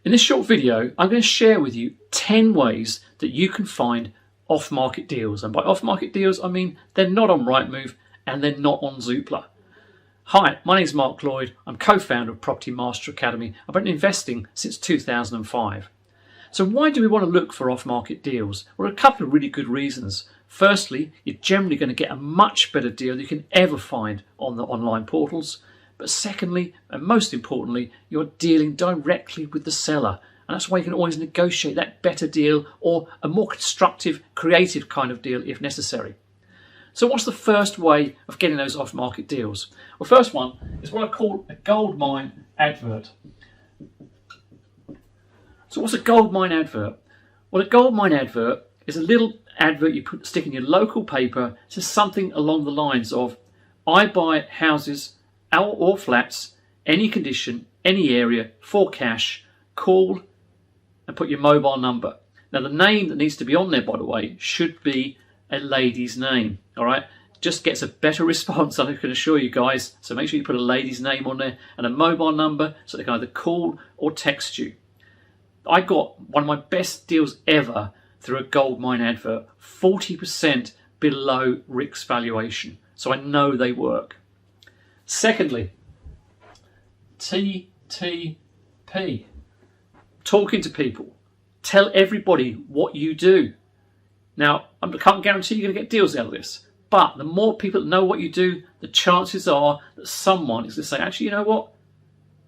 In this short video, I'm going to share with you 10 ways that you can find off-market deals. And by off-market deals, I mean they're not on Rightmove and they're not on Zoopla. Hi, my name is Mark Lloyd. I'm co-founder of Property Master Academy. I've been investing since 2005. So why do we want to look for off-market deals? Well, a couple of really good reasons. Firstly, you're generally going to get a much better deal than you can ever find on the online portals. But secondly, and most importantly, you're dealing directly with the seller. And that's why you can always negotiate that better deal or a more constructive, creative kind of deal if necessary. So what's the first way of getting those off-market deals? Well, first one is what I call a Goldmine advert. So what's a Goldmine advert? Well, a Goldmine advert is a little advert you stick in your local paper. It says something along the lines of, I buy houses or flats, any condition, any area, for cash, call and put your mobile number. Now the name that needs to be on there, by the way, should be a lady's name, all right? Just gets a better response, I can assure you guys. So make sure you put a lady's name on there and a mobile number so they can either call or text you. I got one of my best deals ever through a Goldmine advert, 40% below Rick's valuation. So I know they work. Secondly, TTP. Talking to people. Tell everybody what you do. Now, I can't guarantee you're going to get deals out of this, but the more people that know what you do, the chances are that someone is going to say, actually, you know what?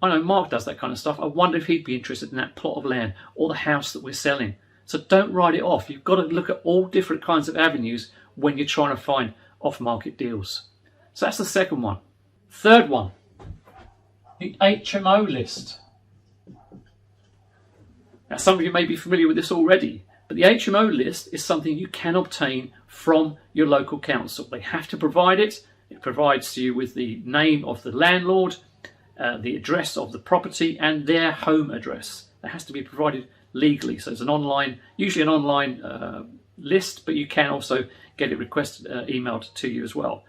I know Mark does that kind of stuff. I wonder if he'd be interested in that plot of land or the house that we're selling. So don't write it off. You've got to look at all different kinds of avenues when you're trying to find off-market deals. So that's the second one. Third one, the HMO list. Now, some of you may be familiar with this already, but the HMO list is something you can obtain from your local council. They have to provide it. It provides you with the name of the landlord, the address of the property and their home address. That has to be provided legally. So it's an online, usually an online list, but you can also get it requested, emailed to you as well.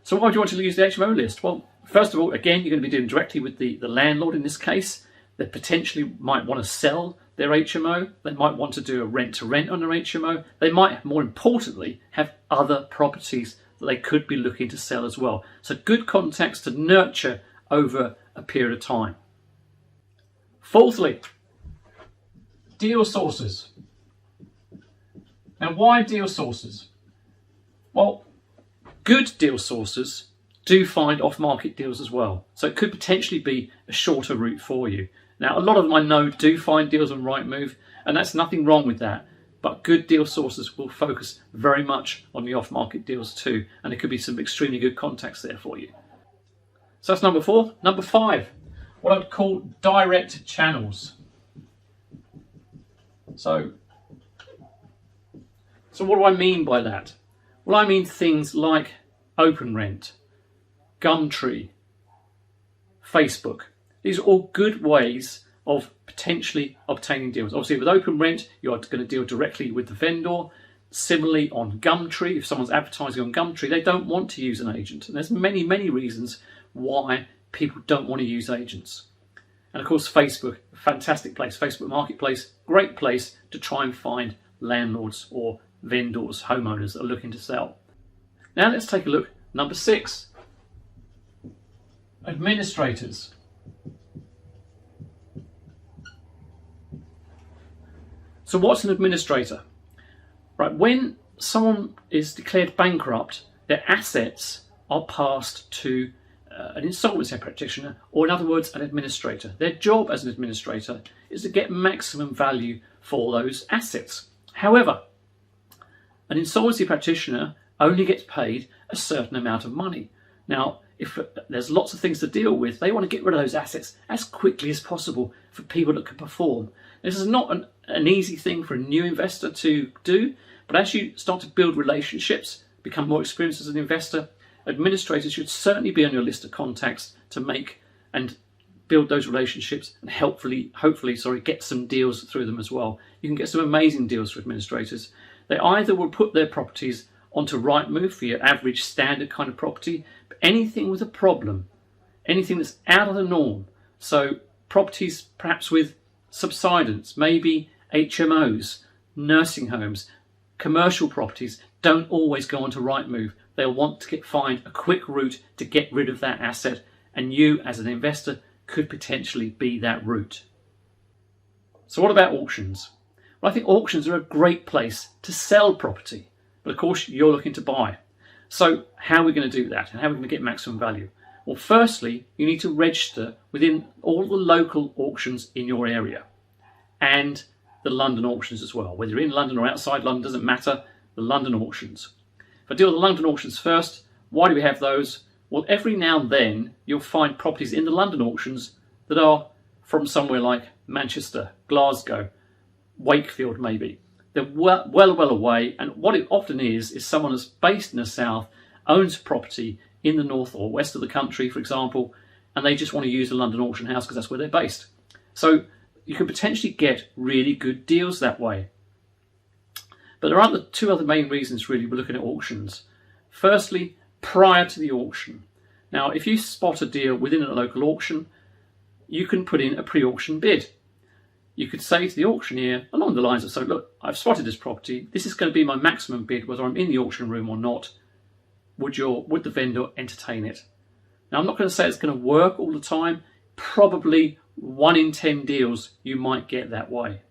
So why do you want to use the HMO list? Well, first of all, again, you're going to be dealing directly with the landlord in this case. They potentially might want to sell their HMO. They might want to do a rent-to-rent on their HMO. They might, more importantly, have other properties that they could be looking to sell as well. So good contacts to nurture over a period of time. Fourthly, deal sources. Now, why deal sources? Well, good deal sources do find off-market deals as well. So it could potentially be a shorter route for you. Now, a lot of them I know do find deals on Rightmove, and that's nothing wrong with that. But good deal sources will focus very much on the off-market deals too, and there could be some extremely good contacts there for you. So that's number 4. Number 5, what I would call direct channels. So what do I mean by that? Well, I mean things like OpenRent, Gumtree, Facebook. These are all good ways of potentially obtaining deals. Obviously, with OpenRent, you're going to deal directly with the vendor. Similarly, on Gumtree, if someone's advertising on Gumtree, they don't want to use an agent. And there's many, many reasons why people don't want to use agents. And of course, Facebook, a fantastic place. Facebook Marketplace, great place to try and find landlords or vendors, homeowners that are looking to sell. Now let's take a look. Number 6, administrators. So what's an administrator? Right, when someone is declared bankrupt, their assets are passed to an insolvency practitioner, or in other words, an administrator. Their job as an administrator is to get maximum value for those assets. However, an insolvency practitioner only gets paid a certain amount of money. Now, if there's lots of things to deal with, they want to get rid of those assets as quickly as possible for people that can perform. This is not an easy thing for a new investor to do, but as you start to build relationships, become more experienced as an investor, administrators should certainly be on your list of contacts to make and build those relationships and hopefully get some deals through them as well. You can get some amazing deals for administrators. They either will put their properties onto Rightmove for your average standard kind of property, but anything with a problem, anything that's out of the norm, so properties perhaps with subsidence, maybe HMOs, nursing homes, commercial properties don't always go onto Rightmove. They'll want to find a quick route to get rid of that asset, and you as an investor could potentially be that route. So what about auctions? Well, I think auctions are a great place to sell property, but of course you're looking to buy. So how are we going to do that, and how are we going to get maximum value? Well, firstly, you need to register within all the local auctions in your area and the London auctions as well. Whether you're in London or outside London doesn't matter, the London auctions. If I deal with the London auctions first, why do we have those? Well, every now and then you'll find properties in the London auctions that are from somewhere like Manchester, Glasgow, Wakefield maybe. They're well away, and what it often is someone that's based in the south owns property in the north or west of the country, for example, and they just want to use the London auction house because that's where they're based. So you can potentially get really good deals that way. But there are two other main reasons really we're looking at auctions. Firstly, prior to the auction. Now, if you spot a deal within a local auction, you can put in a pre-auction bid. You could say to the auctioneer along the lines of, so look, I've spotted this property, this is going to be my maximum bid whether I'm in the auction room or not. Would the vendor entertain it? Now, I'm not going to say it's going to work all the time. Probably 1 in 10 deals you might get that way.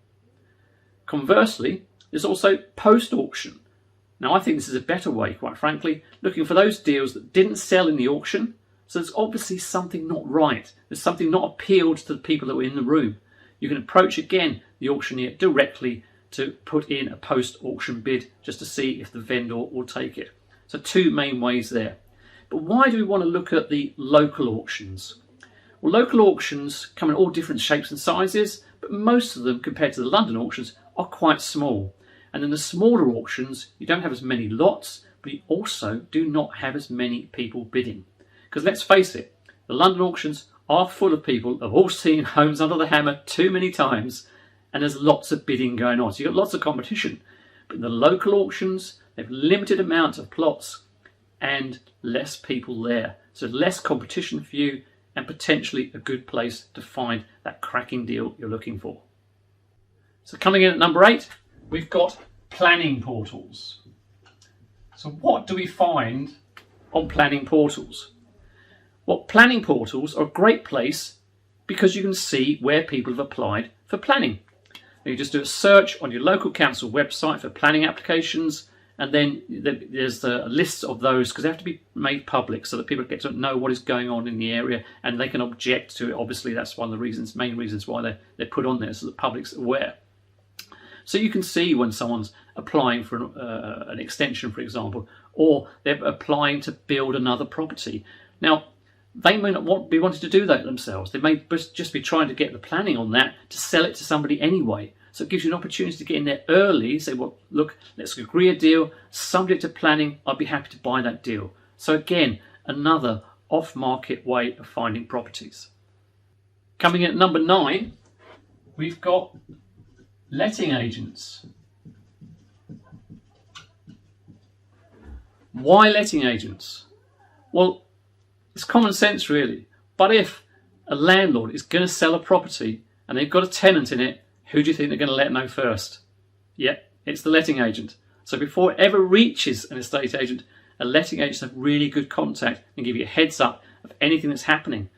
Conversely, there's also post-auction. Now, I think this is a better way, quite frankly, looking for those deals that didn't sell in the auction. So there's obviously something not right. There's something not appealed to the people that were in the room. You can approach again the auctioneer directly to put in a post-auction bid just to see if the vendor will take it. So 2 main ways there. But why do we want to look at the local auctions? Well, local auctions come in all different shapes and sizes, but most of them, compared to the London auctions, are quite small. And in the smaller auctions, you don't have as many lots, but you also do not have as many people bidding. Because let's face it, the London auctions are full of people who have all seen homes under the hammer too many times, and there's lots of bidding going on. So you've got lots of competition. But in the local auctions, they have limited amount of plots and less people there. So less competition for you, and potentially a good place to find that cracking deal you're looking for. So coming in at number 8, we've got planning portals. So what do we find on planning portals? Well, planning portals are a great place because you can see where people have applied for planning. You just do a search on your local council website for planning applications, and then there's a list of those because they have to be made public so that people get to know what is going on in the area and they can object to it. Obviously, that's one of the main reasons why they're put on there, so the public's aware. So you can see when someone's applying for an extension, for example, or they're applying to build another property. Now, they may not be wanting to do that themselves. They may just be trying to get the planning on that to sell it to somebody anyway. So it gives you an opportunity to get in there early, say, well, look, let's agree a deal, subject to planning, I'd be happy to buy that deal. So again, another off-market way of finding properties. Coming in at number 9, we've got letting agents. Why letting agents? Well, it's common sense really, but if a landlord is going to sell a property and they've got a tenant in it, who do you think they're going to let know first? Yep, it's the letting agent. So before it ever reaches an estate agent, a letting agent have really good contact and give you a heads up of anything that's happening.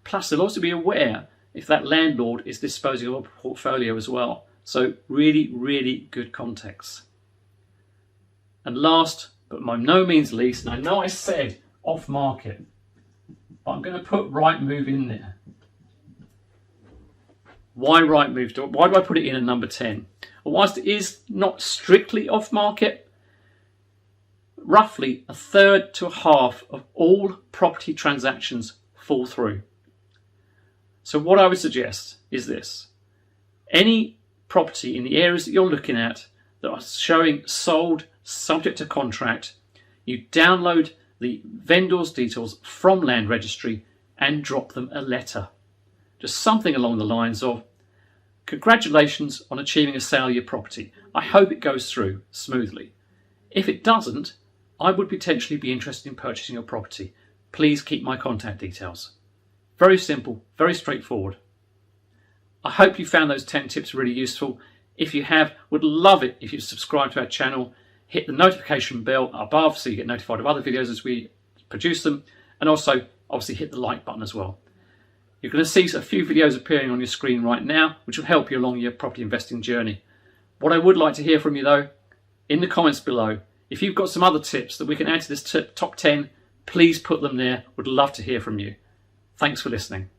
Plus, they'll also be aware if that landlord is disposing of a portfolio as well. So really, really good contacts. And last, but by no means least, and I know I said off market, but I'm going to put Rightmove in there. Why Rightmove? Why do I put it in at number 10? Well, whilst it is not strictly off market, roughly 1/3 to 1/2 of all property transactions fall through. So what I would suggest is this. Any property in the areas that you're looking at that are showing sold subject to contract, you download the vendor's details from Land Registry and drop them a letter. Just something along the lines of, congratulations on achieving a sale of your property. I hope it goes through smoothly. If it doesn't, I would potentially be interested in purchasing your property. Please keep my contact details. Very simple, very straightforward. I hope you found those 10 tips really useful. If you have, would love it if you subscribe to our channel, hit the notification bell above so you get notified of other videos as we produce them, and also obviously hit the like button as well. You're going to see a few videos appearing on your screen right now which will help you along your property investing journey. What I would like to hear from you though, in the comments below, if you've got some other tips that we can add to this top 10, please put them there. Would love to hear from you. Thanks for listening.